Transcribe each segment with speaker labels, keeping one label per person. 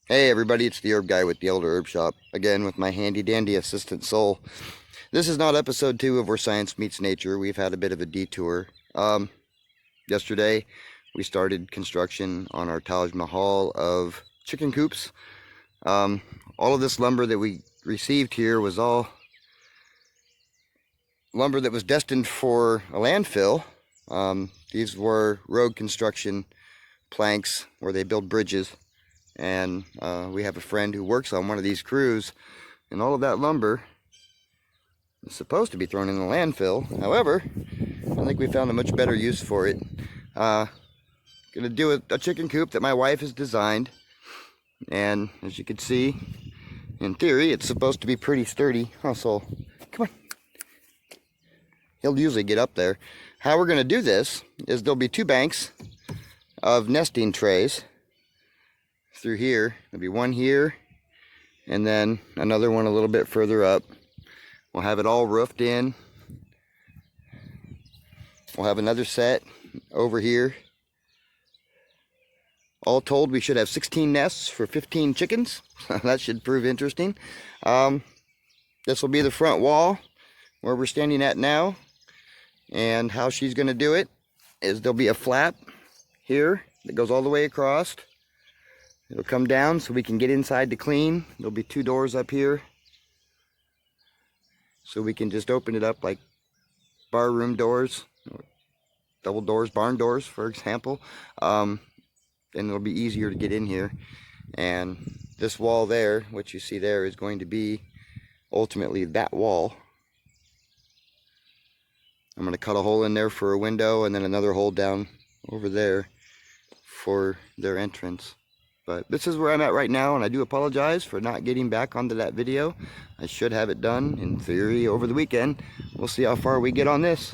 Speaker 1: Hey everybody, it's the herb guy with the Elder Herb Shop, again with my handy dandy assistant Soul. This is not episode 2 of Where Science Meets Nature. We've had a bit of a detour. Yesterday we started construction on our Taj Mahal of chicken coops. All of this lumber that we received here was all lumber that was destined for a landfill. These were road construction planks where they build bridges. And we have a friend who works on one of these crews, and all of that lumber is supposed to be thrown in the landfill. However, I think we found a much better use for it. Gonna do a chicken coop that my wife has designed, and as you can see, in theory, it's supposed to be pretty sturdy. Oh, Soul, come on. He'll usually get up there. How we're gonna do this is there'll be 2 banks of nesting trays through here. There'll be one here and then another one a little bit further up. We'll have it all roofed in. We'll have another set over here. All told, we should have 16 nests for 15 chickens. That should prove interesting. This will be the front wall where we're standing at now, and how she's going to do it is there'll be a flap here that goes all the way across. It'll come down so we can get inside to clean. There'll be 2 doors up here, so we can just open it up like bar room doors, double doors, barn doors, for example. And it'll be easier to get in here. And this wall there, what you see there, is going to be ultimately that wall. I'm going to cut a hole in there for a window, and then another hole down over there for their entrance. But this is where I'm at right now, and I do apologize for not getting back onto that video. I should have it done, in theory, over the weekend. We'll see how far we get on this.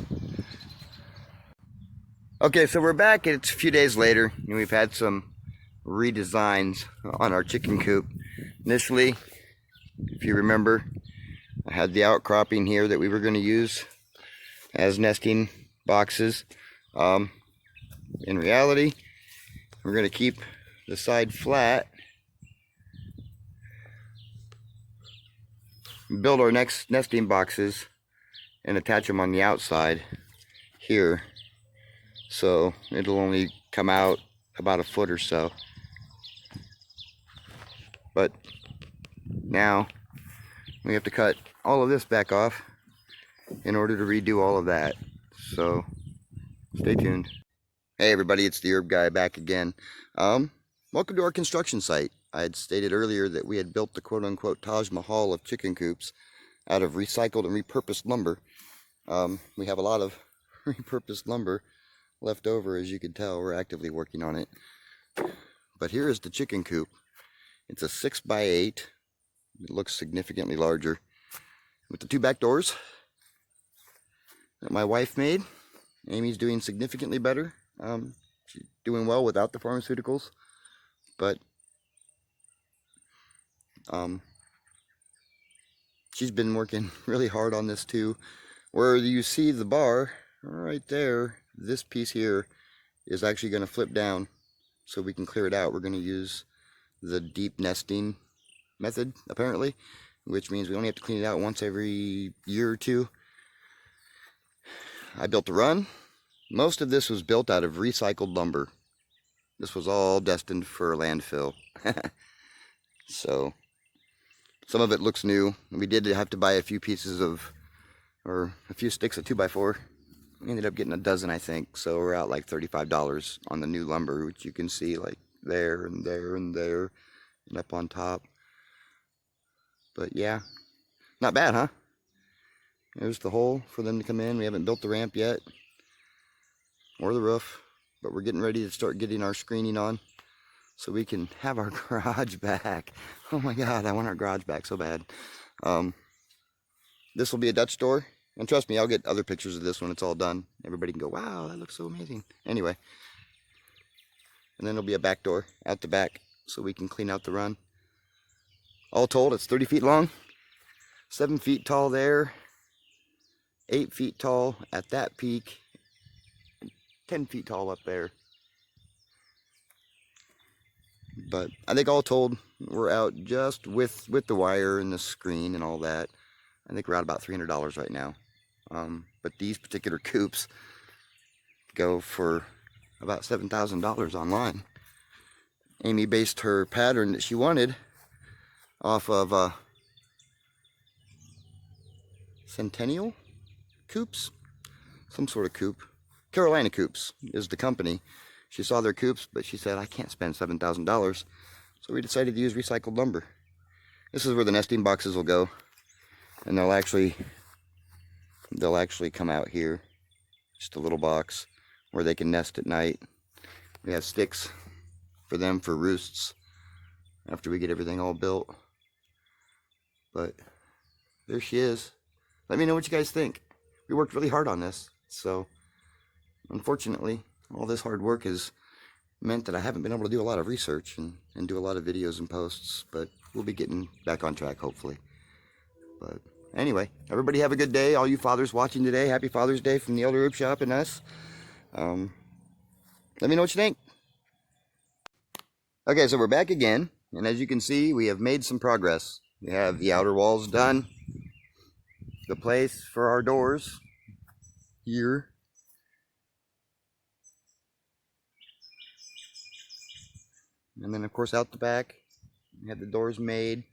Speaker 1: Okay, so we're back, and it's a few days later, and we've had some redesigns on our chicken coop. Initially, if you remember, I had the outcropping here that we were going to use as nesting boxes. In reality, we're going to keep the side flat, build our next nesting boxes, and attach them on the outside here, so it'll only come out about a foot or so. But now we have to cut all of this back off in order to redo all of that, so stay tuned. Hey everybody, it's the herb guy back again. Welcome to our construction site. I had stated earlier that we had built the quote-unquote Taj Mahal of chicken coops out of recycled and repurposed lumber. We have a lot of repurposed lumber left over, as you can tell. We're actively working on it. But here is the chicken coop. It's a 6x8. It looks significantly larger, with the 2 back doors that my wife made. Amy's doing significantly better. She's doing well without the pharmaceuticals. But she's been working really hard on this too. Where you see the bar right there, this piece here is actually going to flip down so we can clear it out. We're going to use the deep nesting method, apparently, which means we only have to clean it out once every year or 2. I built the run. Most of this was built out of recycled lumber. This was all destined for landfill. So some of it looks new. We did have to buy a few pieces of, or a few sticks of 2x4. We ended up getting a dozen, I think. So we're out like $35 on the new lumber, which you can see like there and there and there and up on top. But yeah, not bad, huh? There's the hole for them to come in. We haven't built the ramp yet, or the roof, but we're getting ready to start getting our screening on so we can have our garage back. Oh my God, I want our garage back so bad. This will be a Dutch door, and trust me, I'll get other pictures of this when it's all done. Everybody can go, wow, that looks so amazing. Anyway, and then there'll be a back door out the back so we can clean out the run. All told, it's 30 feet long, 7 feet tall there, 8 feet tall at that peak, 10 feet tall up there. But I think all told, we're out just with the wire and the screen and all that. I think we're out about $300 right now. But these particular coops go for about $7,000 online. Amy based her pattern that she wanted off of Centennial Coops, some sort of coop. Carolina Coops is the company. She saw their coops, but she said, I can't spend $7,000. So we decided to use recycled lumber. This is where the nesting boxes will go. And they'll actually come out here. Just a little box where they can nest at night. We have sticks for them for roosts after we get everything all built. But there she is. Let me know what you guys think. We worked really hard on this, so unfortunately all this hard work has meant that I haven't been able to do a lot of research and do a lot of videos and posts, but we'll be getting back on track hopefully. But anyway, everybody have a good day. All you fathers watching today, happy Father's Day from the Elder Roop Shop and us. Let me know what you think. Okay, so we're back again, and as you can see, we have made some progress. We have the outer walls done, the place for our doors here. And then of course out the back, we have the doors made.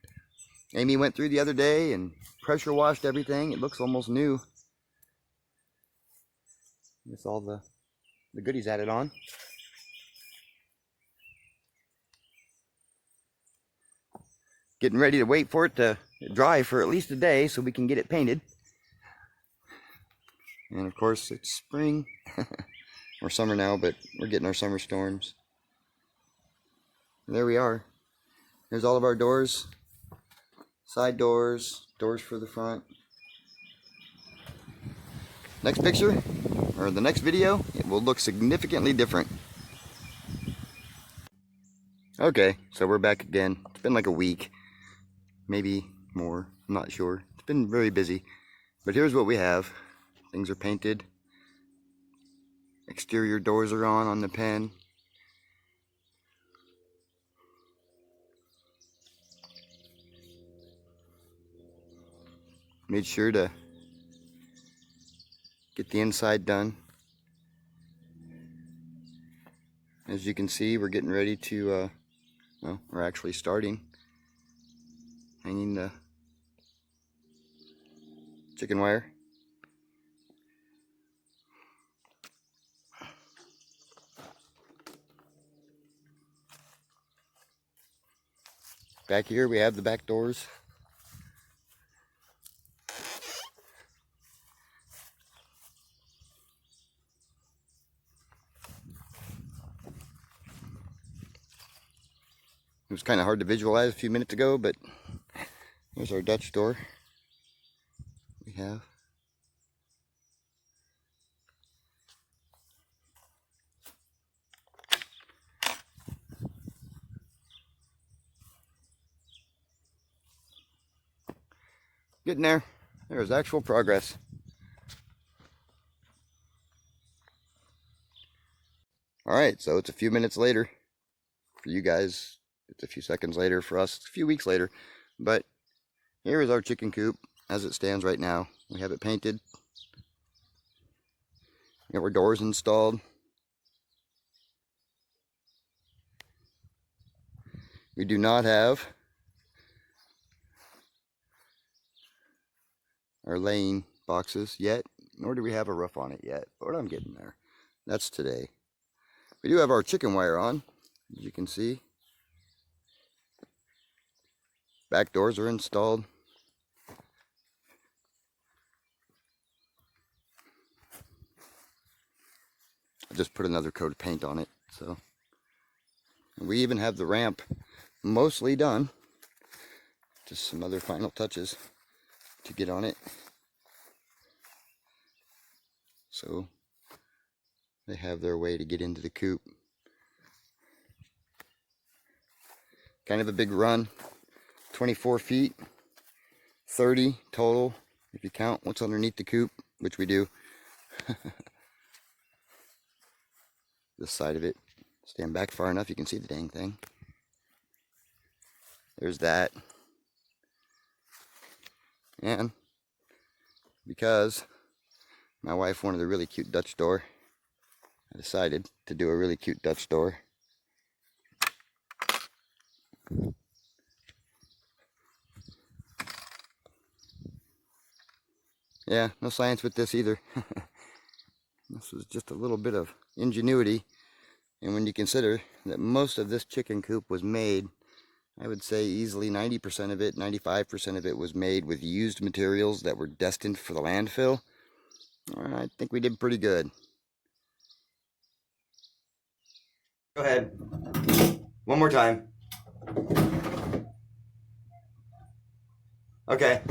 Speaker 1: Amy went through the other day and pressure washed everything. It looks almost new with all the goodies added on. Getting ready to wait for it to dry for at least a day so we can get it painted. And of course it's spring or summer now, but we're getting our summer storms. And there we are. There's all of our doors, side doors, doors for the front. Next picture, or the next video, it will look significantly different. Okay, so we're back again. It's been like a week, maybe more, I'm not sure. It's been very busy, but here's what we have. Things are painted. Exterior doors are on the pen. Made sure to get the inside done. As you can see, we're getting ready to, well, we're actually starting hanging the chicken wire. Back here we have the back doors. It was kind of hard to visualize a few minutes ago, but here's our Dutch door we have. Getting there. There's actual progress. Alright, so it's a few minutes later. For you guys, it's a few seconds later. For us, it's a few weeks later. But here is our chicken coop as it stands right now. We have it painted. We have our doors installed. We do not have our laying boxes yet, nor do we have a roof on it yet, but I'm getting there. That's today. We do have our chicken wire on, as you can see. Back doors are installed. I just put another coat of paint on it, so. We even have the ramp mostly done. Just some other final touches to get on it. So they have their way to get into the coop. Kind of a big run, 24 feet, 30 total if you count what's underneath the coop, which we do. This side of it, stand back far enough you can see the dang thing. there's that. And because my wife wanted a really cute Dutch door, I decided to do a really cute Dutch door. Yeah, no science with this either. This was just a little bit of ingenuity. And when you consider that most of this chicken coop was made, I would say easily 90% of it, 95% of it was made with used materials that were destined for the landfill. I think we did pretty good. Go ahead. One more time. Okay.